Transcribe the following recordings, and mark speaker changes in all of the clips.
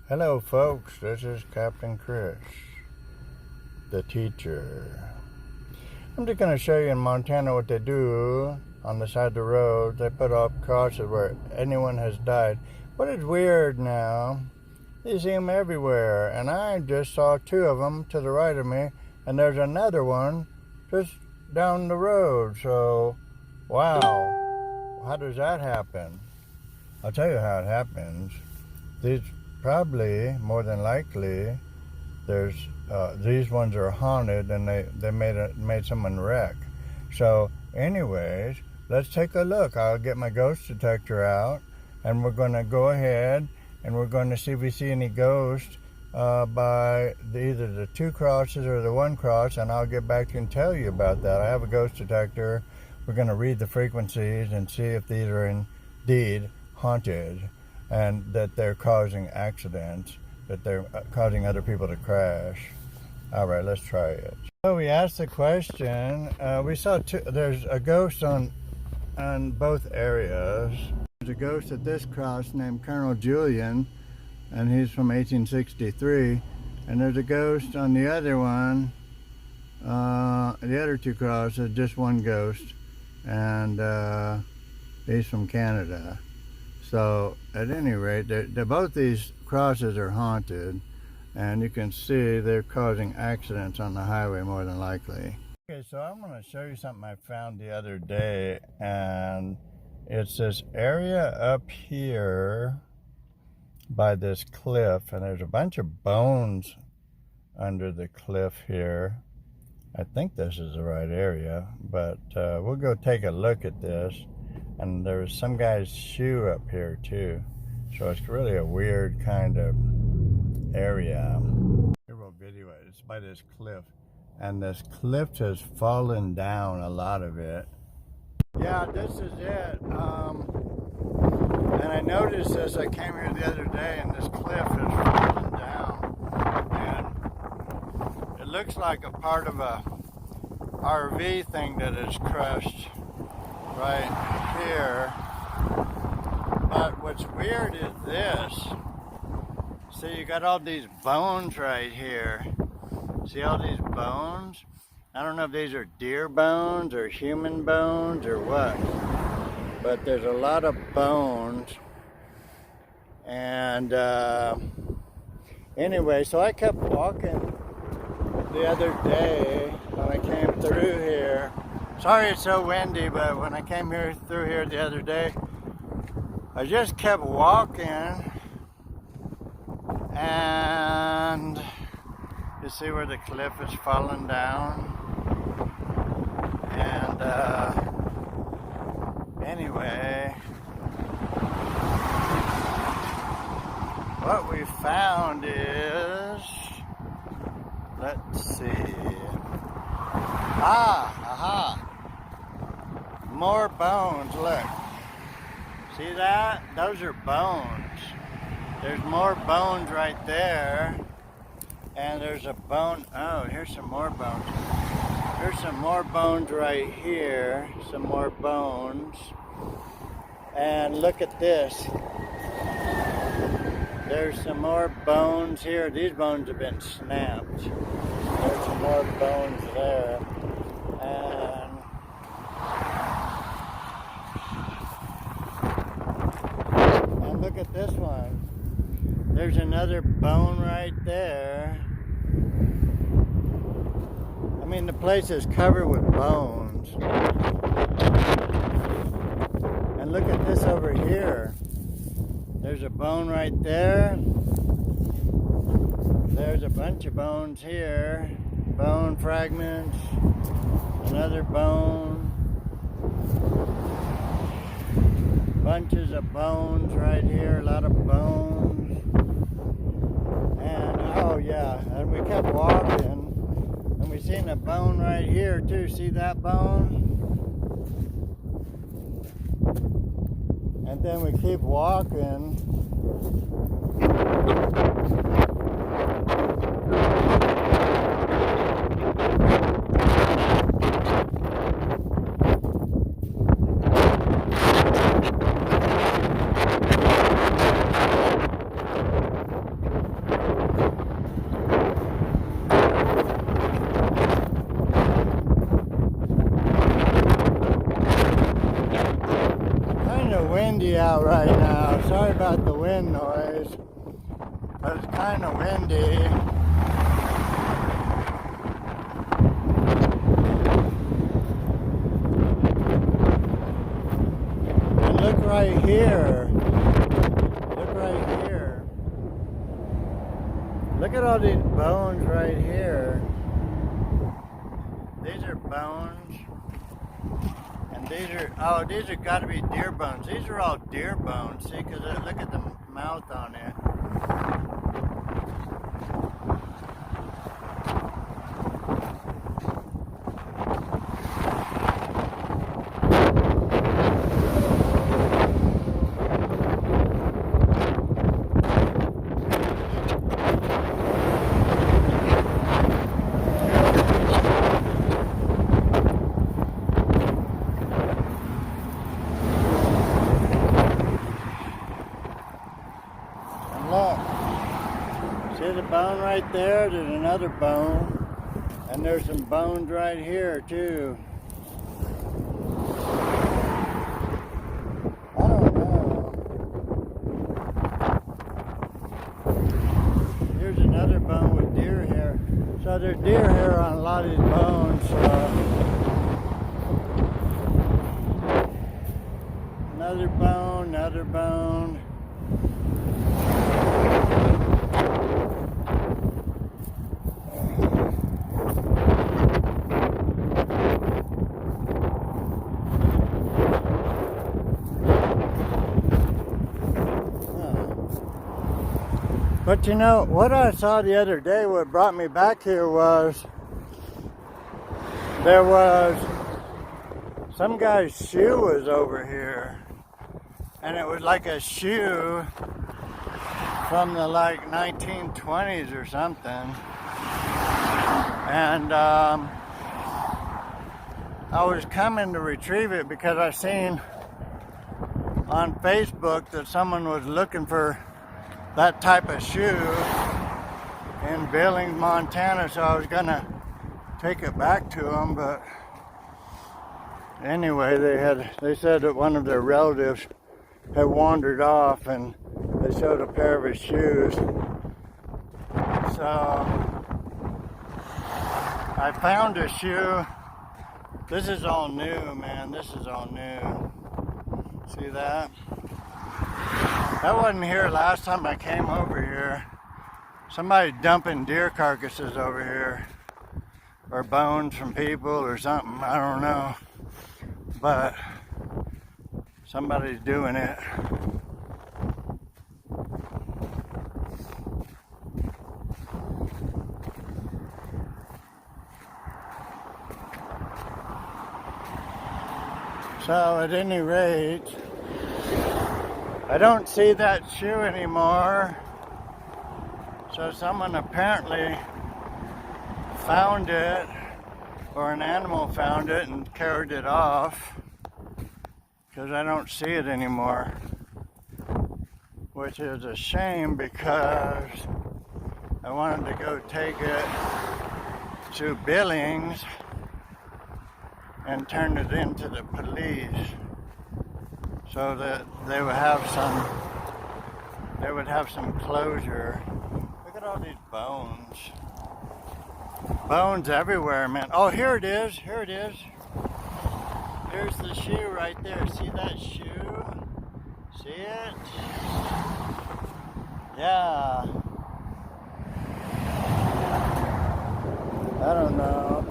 Speaker 1: Hello folks, this is Captain Chris, the teacher. I'm just going to show you in Montana what they do on the side of the road. They put up crosses where anyone has died. But it's weird now. You see them everywhere. And I just saw two of them to the right of me. And there's another one just down the road. So, wow. How does that happen? I'll tell you how it happens. These probably, more than likely, there's these ones are haunted, and they made someone wreck. So, anyways, let's take a look. I'll get my ghost detector out, and we're going to go ahead and we're going to see if we see any ghosts by either the two crosses or the one cross, and I'll get back and tell you about that. I have a ghost detector. We're going to read the frequencies and see if these are indeed haunted, and that they're causing accidents, that they're causing other people to crash. All right, let's try it. So we asked the question. We saw there's a ghost on both areas. There's a ghost at this cross named Colonel Julian, and he's from 1863. And there's a ghost on the other one. The other two crosses, just one ghost, and he's from Canada. So at any rate, both these crosses are haunted, and you can see they're causing accidents on the highway more than likely. Okay, so I'm going to show you something I found the other day, and it's this area up here by this cliff, and there's a bunch of bones under the cliff here. I think this is the right area, but we'll go take a look at this. And there's some guy's shoe up here too. So it's really a weird kind of area. Here we'll video it. It's by this cliff. And this cliff has fallen down, a lot of it. Yeah, this is it. And I noticed this, I came here the other day, and this cliff has fallen down. And it looks like a part of a RV thing that is crushed right here. But what's weird is this. See, you got all these bones right here. See all these bones? I don't know if these are deer bones or human bones or what, but there's a lot of bones. And anyway, so I kept walking the other day when I came through here. Sorry it's so windy, but when I came through here the other day, I just kept walking, and you see where the cliff is falling down. And anyway, what we found is, let's see. Aha! More bones, look. See that? Those are bones. There's more bones right there. And there's a bone, oh, here's some more bones. There's some more bones right here. Some more bones. And look at this. There's some more bones here. These bones have been snapped. There's some more bones there. And look at this one. There's another bone right there. I mean, the place is covered with bones. And look at this over here. There's a bone right there. There's a bunch of bones here. Bone fragments. Another bone. Bunches of bones right here. A lot of bones. And oh yeah, and we kept walking. And we seen a bone right here too. See that bone? And then we keep walking. wind noise. But it's kind of windy. And look right here. Look right here. Look at all these bones right here. These are bones. And these are got to be deer bones. These are all deer bones. See, because look at the mouth on it. Look, see the bone right there? There's another bone, and there's some bones right here too. I don't know. Here's another bone with deer hair. So there's deer hair on a lot of these bones. Another bone, another bone. But you know, what I saw the other day, what brought me back here was, there was, some guy's shoe was over here. And it was like a shoe from the like 1920s or something. And I was coming to retrieve it because I seen on Facebook that someone was looking for that type of shoe in Billings, Montana, so I was gonna take it back to them, but anyway, they said that one of their relatives had wandered off and they showed a pair of his shoes. So I found a shoe. This is all new, man. This is all new. See that? That wasn't here last time I came over here. Somebody dumping deer carcasses over here. Or bones from people or something. I don't know. But somebody's doing it. So at any rate, I don't see that shoe anymore. So someone apparently found it, or an animal found it and carried it off, because I don't see it anymore. Which is a shame, because I wanted to go take it to Billings and turn it into the police, so that they would have some closure. Look at all these bones. Bones everywhere, man. Oh, here it is. Here it is. Here's the shoe right there. See that shoe? See it? Yeah. I don't know.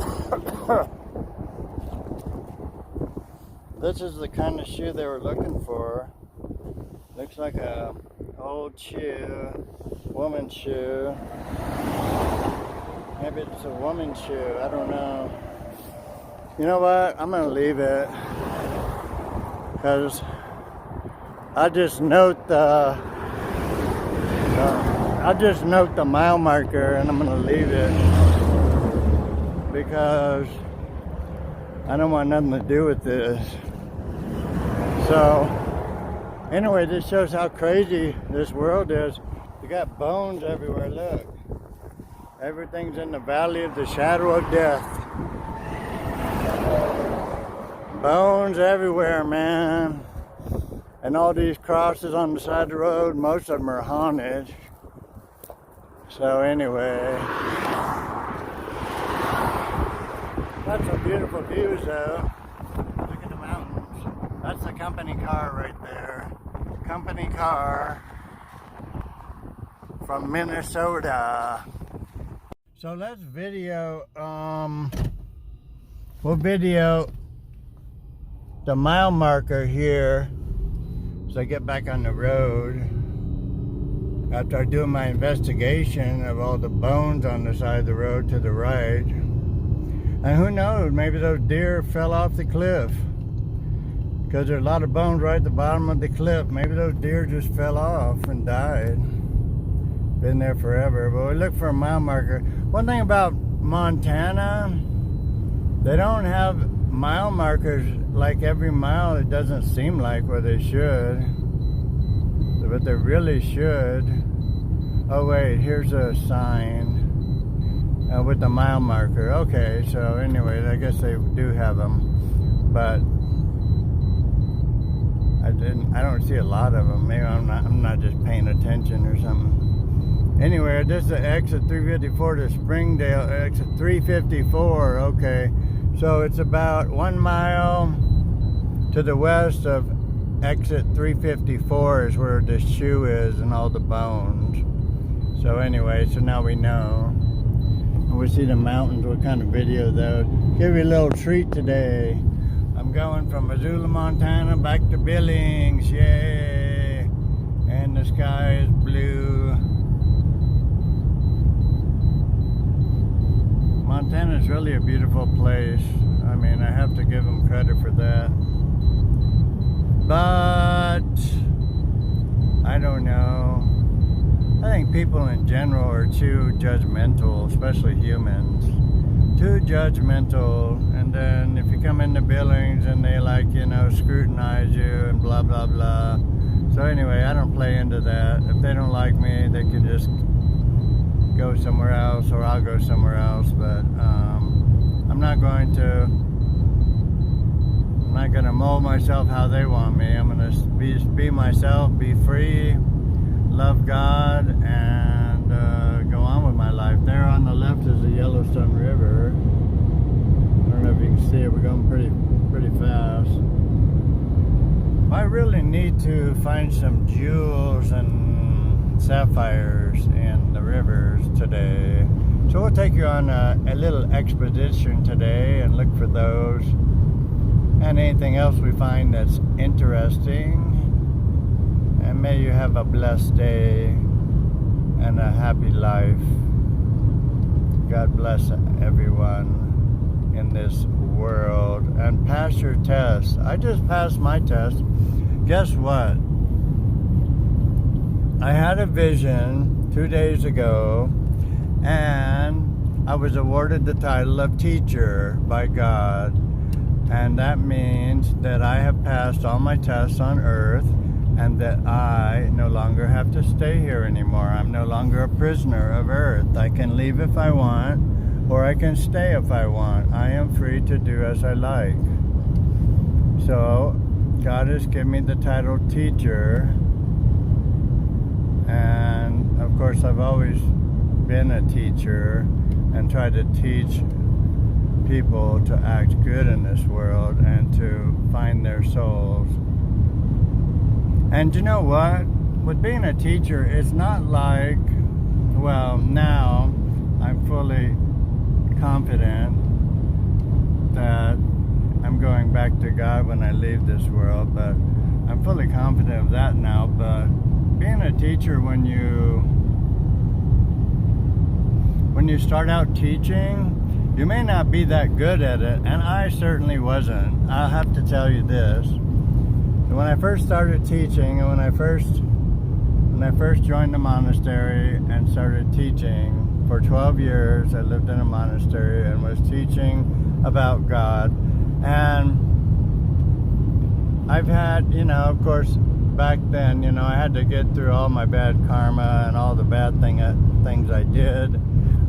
Speaker 1: This is the kind of shoe they were looking for. Looks like a old shoe, woman's shoe. Maybe it's a woman's shoe, I don't know. You know what, I'm gonna leave it, because I just note the mile marker, and I'm gonna leave it, because I don't want nothing to do with this. So, anyway, this shows how crazy this world is. You got bones everywhere, look. Everything's in the valley of the shadow of death. Bones everywhere, man. And all these crosses on the side of the road, most of them are haunted. So anyway, got some beautiful views though. Look at the mountains. That's the company car right there. Company car from Minnesota. So let's video, we'll video the mile marker here as I get back on the road after I do my investigation of all the bones on the side of the road to the right. And who knows, maybe those deer fell off the cliff, because there's a lot of bones right at the bottom of the cliff. Maybe those deer just fell off and died. Been there forever. But we look for a mile marker. One thing about Montana, they don't have mile markers like every mile. It doesn't seem like where they should, but they really should. Oh wait, here's a sign with the mile marker. Okay, so anyway, I guess they do have them, but I don't see a lot of them. Maybe I'm not just paying attention or something. Anyway, this is the exit 354 to Springdale, exit 354. Okay, so it's about 1 mile to the west of exit 354 is where the shoe is and all the bones. So anyway, so now we know. And we see the mountains. What kind of video though? Give you a little treat today. I'm going from Missoula, Montana back to Billings. Yay! And the sky is blue. Montana's really a beautiful place. I mean, I have to give them credit for that. But I don't know. I think people in general are too judgmental, especially humans. Too judgmental. And then if you come into Billings and they scrutinize you and blah blah blah. So anyway, I don't play into that. If they don't like me, they can just go somewhere else, or I'll go somewhere else. But I'm not going to mold myself how they want me. I'm gonna be myself, be free, love God, and go on with my life. There on the left is the Yellowstone River. I don't know if you can see it. We're going pretty fast. I really need to find some jewels and sapphires in the rivers today. So we'll take you on a little expedition today and look for those and anything else we find that's interesting. And may you have a blessed day and a happy life. God bless everyone in this world. And pass your test. I just passed my test. Guess what? I had a vision 2 days ago, and I was awarded the title of teacher by God. And that means that I have passed all my tests on earth, and that I no longer have to stay here anymore. I'm no longer a prisoner of earth. I can leave if I want, or I can stay if I want. I am free to do as I like. So God has given me the title teacher, and of course I've always been a teacher and tried to teach people to act good in this world and to find their souls. And you know what? With being a teacher, it's not like, well, now I'm fully confident that I'm going back to God when I leave this world, but I'm fully confident of that now. But being a teacher, when you start out teaching, you may not be that good at it, and I certainly wasn't. I'll have to tell you this. When I first started teaching, and when I first joined the monastery and started teaching, for 12 years I lived in a monastery and was teaching about God. And I've had, of course, back then, I had to get through all my bad karma and all the bad things I did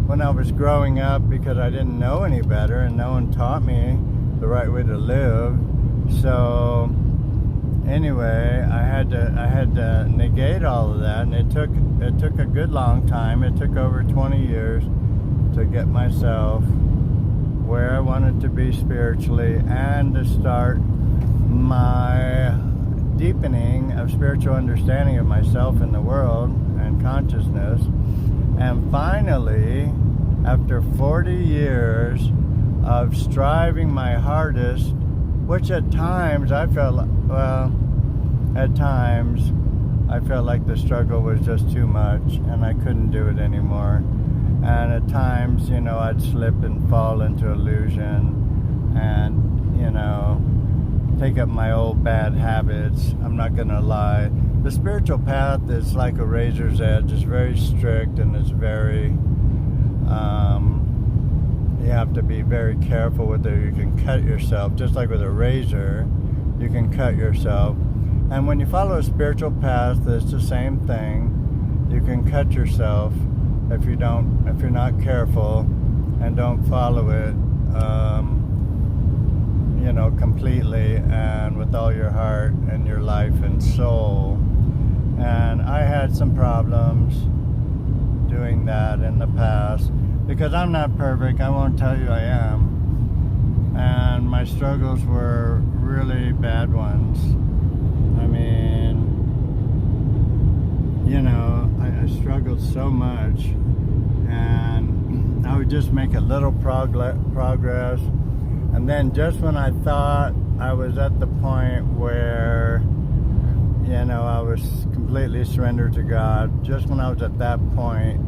Speaker 1: when I was growing up, because I didn't know any better and no one taught me the right way to live. So anyway, I had to negate all of that, and it took a good long time. It took over 20 years to get myself where I wanted to be spiritually, and to start my deepening of spiritual understanding of myself and the world and consciousness. And finally, after 40 years of striving my hardest, which at times I felt like the struggle was just too much and I couldn't do it anymore. And at times, I'd slip and fall into illusion and, take up my old bad habits. I'm not going to lie. The spiritual path is like a razor's edge. It's very strict, and it's very, you have to be very careful with it. You can cut yourself, just like with a razor, you can cut yourself. And when you follow a spiritual path, it's the same thing. You can cut yourself if you're not careful and don't follow it, completely and with all your heart and your life and soul. And I had some problems doing that in the past, because I'm not perfect. I won't tell you I am. And my struggles were really bad ones. I mean, I struggled so much, and I would just make a little progress. And then just when I thought I was at the point where, I was completely surrendered to God, just when I was at that point,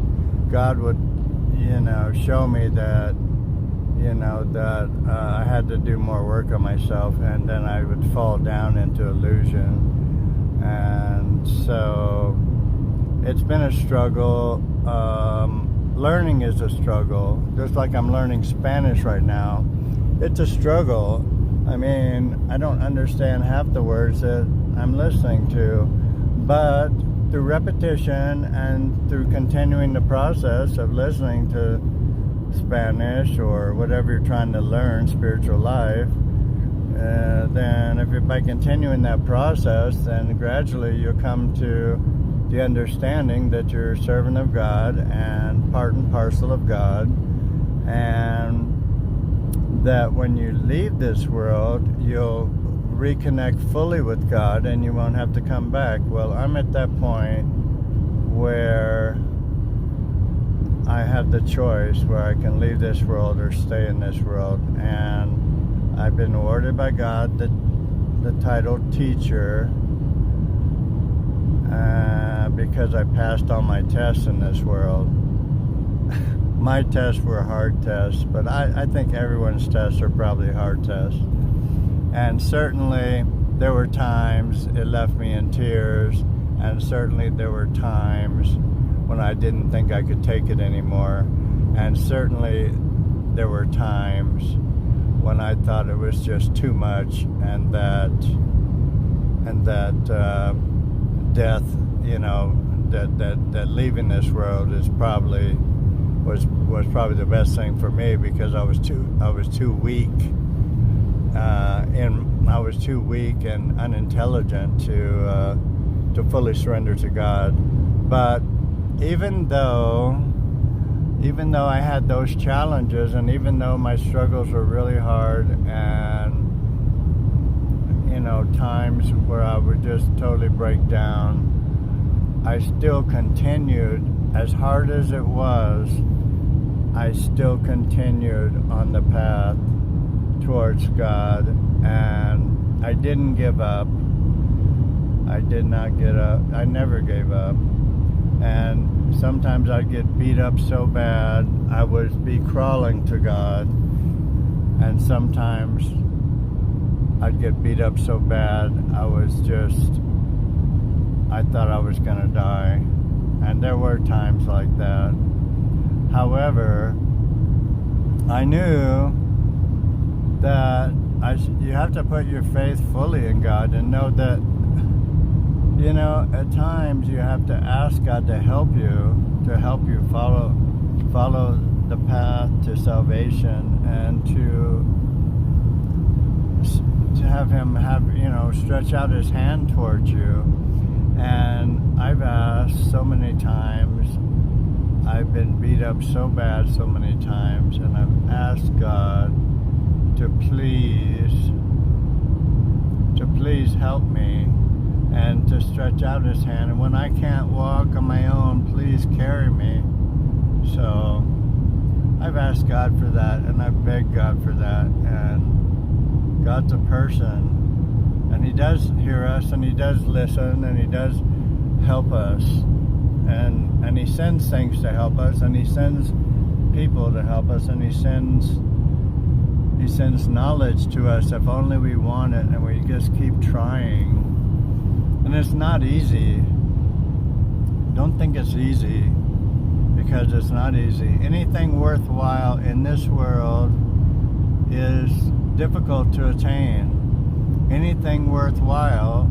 Speaker 1: God would, show me that, I had to do more work on myself, and then I would fall down into illusion. And so it's been a struggle. Learning is a struggle, just like I'm learning Spanish right now. It's a struggle. I mean, I don't understand half the words that I'm listening to, but through repetition and through continuing the process of listening to Spanish or whatever you're trying to learn, spiritual life, then if you're by continuing that process, then gradually you'll come to the understanding that you're a servant of God and part and parcel of God, and that when you leave this world, you'll reconnect fully with God and you won't have to come back. Well, I'm at that point where I have the choice where I can leave this world or stay in this world. And I've been awarded by God the title teacher because I passed all my tests in this world. My tests were hard tests, but I think everyone's tests are probably hard tests. And certainly there were times it left me in tears, and certainly there were times when I didn't think I could take it anymore. And certainly there were times when I thought it was just too much, and that death, that leaving this world is probably was probably the best thing for me, because I was too weak and unintelligent to fully surrender to God. But even though I had those challenges, and even though my struggles were really hard, and times where I would just totally break down, I still continued. As hard as it was, I still continued on the path towards God, and I didn't give up. I did not get up. I never gave up. And sometimes I'd get beat up so bad, I would be crawling to God. And sometimes I'd get beat up so bad, I thought I was going to die. And there were times like that. However, I knew that you have to put your faith fully in God, and know that, at times you have to ask God to help you follow the path to salvation, and to to have him stretch out his hand towards you. And I've asked so many times, I've been beat up so bad so many times, and I've asked God to please help me and to stretch out his hand. And when I can't walk on my own, please carry me. So I've asked God for that, and I've begged God for that. And God's a person, and he does hear us, and he does listen, and he does help us, and he sends things to help us, and he sends people to help us, and he sends knowledge to us if only we want it, and we just keep trying. And it's not easy. Don't think it's easy, because it's not easy. Anything worthwhile in this world is difficult to attain. Anything worthwhile,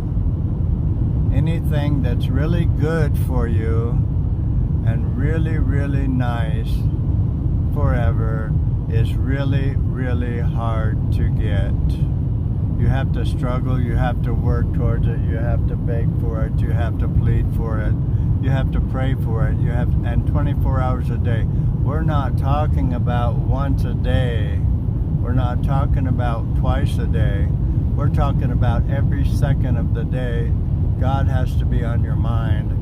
Speaker 1: anything that's really good for you and really, really nice forever is really, really hard to get. You have to struggle, you have to work towards it, you have to beg for it, you have to plead for it, you have to pray for it, and 24 hours a day. We're not talking about once a day. We're not talking about twice a day. We're talking about every second of the day. God has to be on your mind.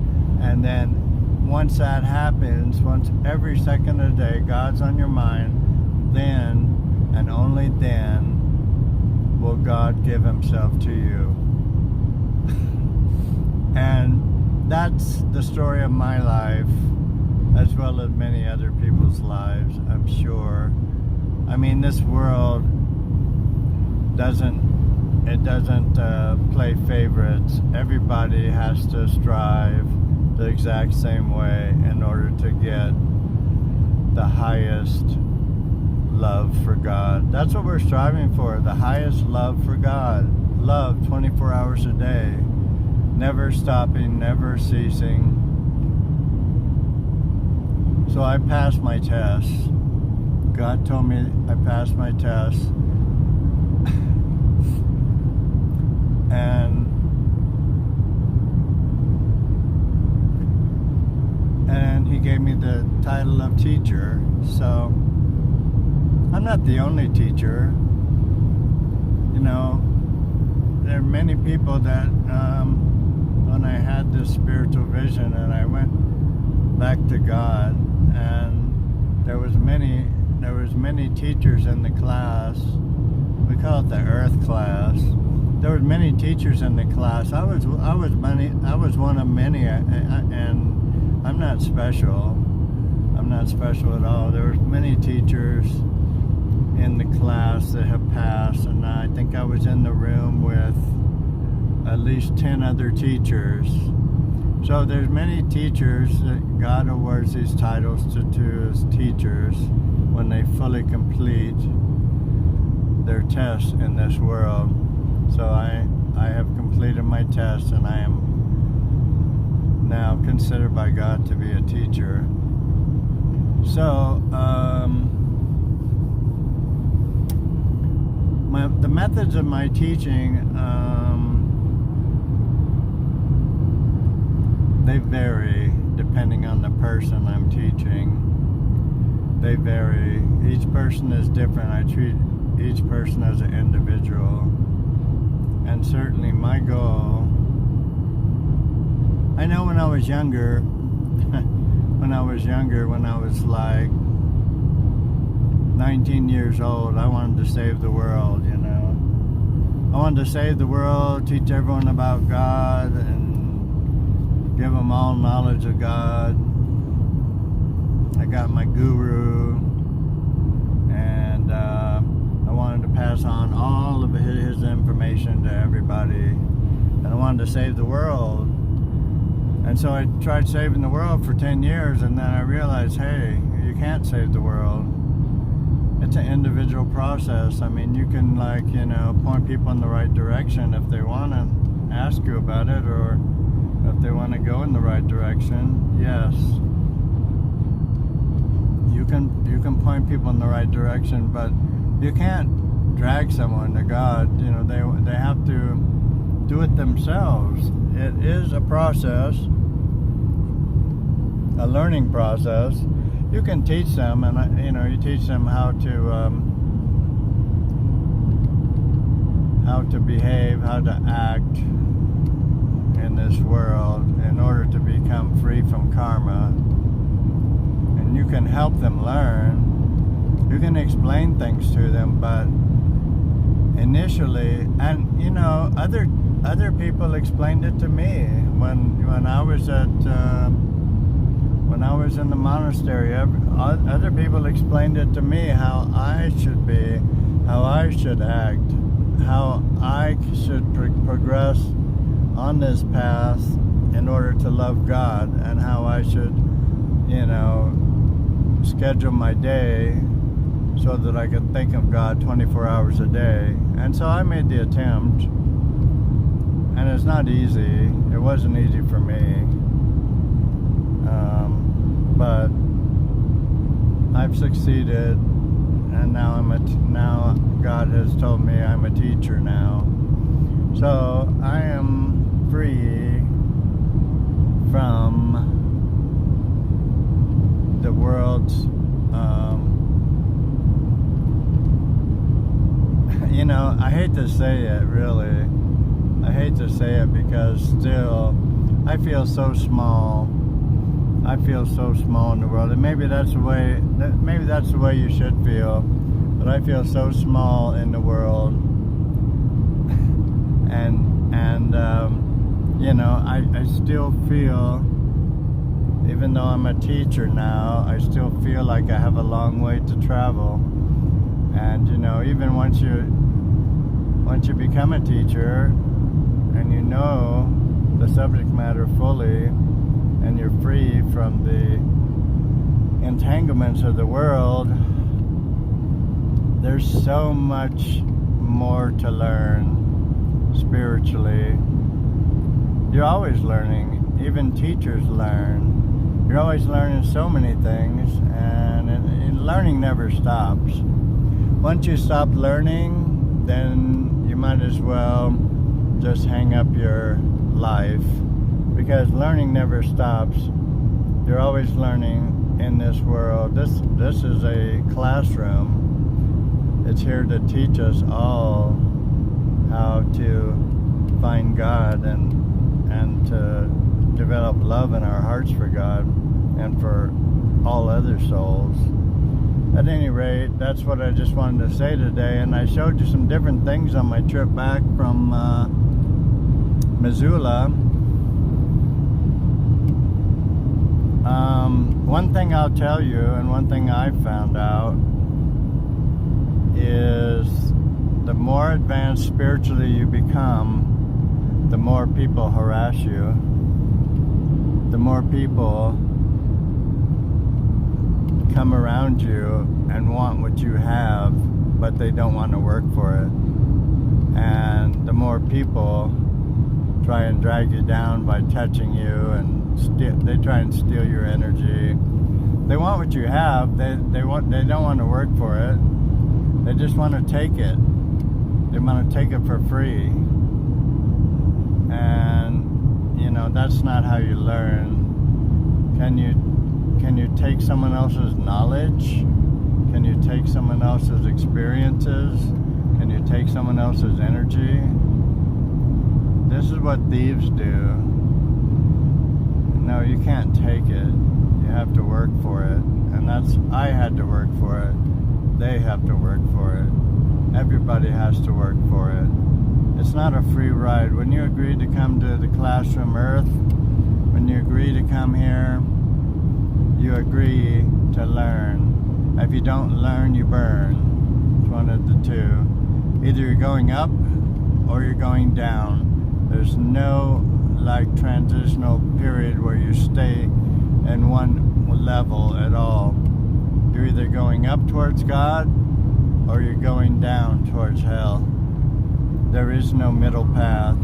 Speaker 1: And then once that happens, once every second of the day God's on your mind, then and only then will God give himself to you. And that's the story of my life, as well as many other people's lives, I'm sure. I mean, this world doesn't play favorites. Everybody has to strive the exact same way in order to get the highest love for God. That's what we're striving for, the highest love for God. Love 24 hours a day, never stopping, never ceasing. So I passed my test. God told me I passed my test. And he gave me the title of teacher. So I'm not the only teacher. You know, there are many people that when I had this spiritual vision and I went back to God, and there was many teachers in the class. We call it the Earth class. There were many teachers in the class. I was one of many, and I'm not special. I'm not special at all. There were many teachers in the class that have passed, and I think I was in the room with at least 10 other teachers. So there's many teachers that God awards these titles to as teachers when they fully complete their tests in this world. So I have completed my test, and I am now considered by God to be a teacher. So the methods of my teaching, they vary depending on the person I'm teaching. They vary. Each person is different. I treat each person as an individual. And certainly my goal, I know when I was younger, when I was like 19 years old, I wanted to save the world, you know. I wanted to save the world, teach everyone about God, and give them all knowledge of God. I got my guru, and I wanted to pass on all of his information to everybody, and I wanted to save the world. And so I tried saving the world for 10 years, and then I realized, hey, you can't save the world. It's an individual process. I mean, you can, like, you know, point people in the right direction if they want to ask you about it, or if they want to go in the right direction. Yes, you can point people in the right direction, but you can't drag someone to God. You know, they have to do it themselves. It is a process, a learning process. You can teach them, and you teach them how to behave, how to act in this world in order to become free from karma. And you can help them learn. You can explain things to them, but initially, and other people explained it to me when I was when I was in the monastery. Other people explained it to me how I should be, how I should act, how I should progress on this path in order to love God, and how I should, schedule my day so that I could think of God 24 hours a day. And so I made the attempt, and it's not easy. It wasn't easy for me, but I've succeeded, and now now God has told me I'm a teacher now. So I am free from the world's I hate to say it, really. I hate to say it, because still I feel so small. I feel so small in the world, and maybe that's the way you should feel. But I feel so small in the world, I still feel, even though I'm a teacher now, I still feel like I have a long way to travel. And even once you become a teacher and you know the subject matter fully, and you're free from the entanglements of the world, there's so much more to learn spiritually. You're always learning. Even teachers learn. You're always learning so many things, and learning never stops. Once you stop learning, then you might as well just hang up your life, because learning never stops. You're always learning in this world. This is a classroom. It's here to teach us all how to find God and to develop love in our hearts for God and for all other souls. At any rate, that's what I just wanted to say today, and I showed you some different things on my trip back from Missoula. One thing I'll tell you, and one thing I found out, is the more advanced spiritually you become, the more people harass you, the more people come around you and want what you have, but they don't want to work for it. And the more people try and drag you down by touching you, and they try and steal your energy. They want what you have. They don't want to work for it. They just want to take it. They want to take it for free. And that's not how you learn. Can you take someone else's knowledge? Can you take someone else's experiences? Can you take someone else's energy? This is what thieves do. No, you can't take it. You have to work for it. And I had to work for it. They have to work for it. Everybody has to work for it. It's not a free ride. When you agree to come to the Classroom Earth, when you agree to come here, you agree to learn. If you don't learn, you burn. It's one of the two. Either you're going up or you're going down. There's no transitional period where you stay in one level at all. You're either going up towards God or you're going down towards hell. There is no middle path.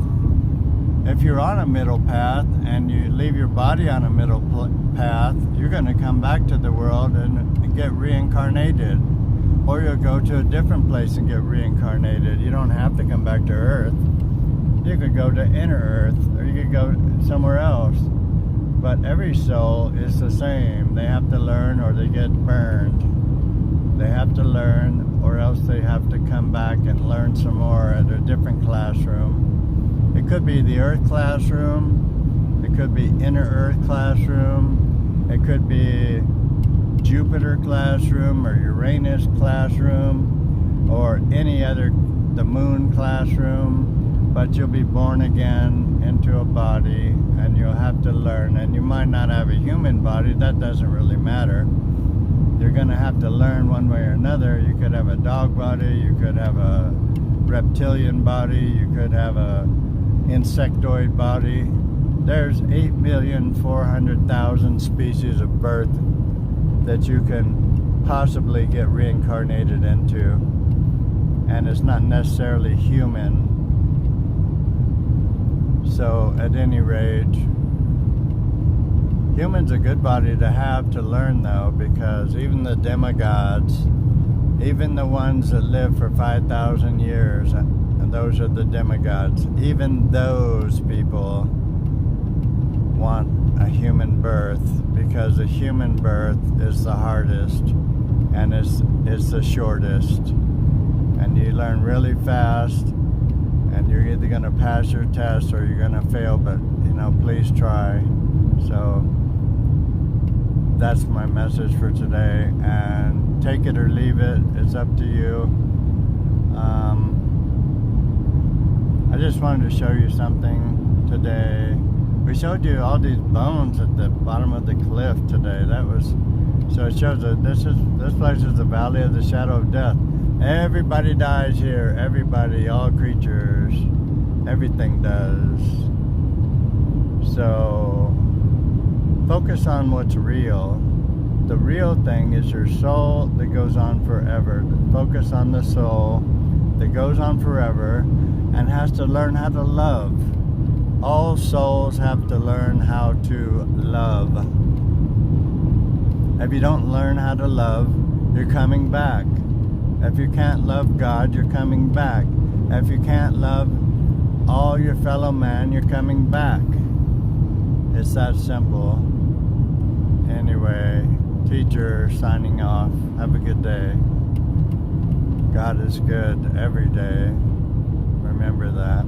Speaker 1: If you're on a middle path and you leave your body on a middle path, you're going to come back to the world and get reincarnated. Or you'll go to a different place and get reincarnated. You don't have to come back to Earth. You could go to inner Earth, or you could go somewhere else. But every soul is the same. They have to learn or they get burned. They have to learn or else they have to come back and learn some more at a different classroom. It could be the Earth classroom. It could be inner Earth classroom. It could be Jupiter classroom or Uranus classroom or any other, the moon classroom, but you'll be born again into a body and you'll have to learn, and you might not have a human body, that doesn't really matter. You're going to have to learn one way or another. You could have a dog body, you could have a reptilian body, you could have a insectoid body. There's 8,400,000 species of birth that you can possibly get reincarnated into, and it's not necessarily human. So at any rate, human's a good body to have to learn though, because even the demigods, even the ones that live for 5,000 years, and those are the demigods, even those people want a human birth, because a human birth is the hardest and it's the shortest, and you learn really fast, and you're either going to pass your test or you're going to fail, but please try. So that's my message for today, and take it or leave it, it's up to you. I just wanted to show you something today. We showed you all these bones at the bottom of the cliff today. So it shows that this place is the valley of the shadow of death. Everybody dies here. Everybody, all creatures, everything does. So focus on what's real. The real thing is your soul that goes on forever. Focus on the soul that goes on forever and has to learn how to love. All souls have to learn how to love. If you don't learn how to love, you're coming back. If you can't love God, you're coming back. If you can't love all your fellow man, you're coming back. It's that simple. Anyway, teacher signing off. Have a good day. God is good every day. Remember that.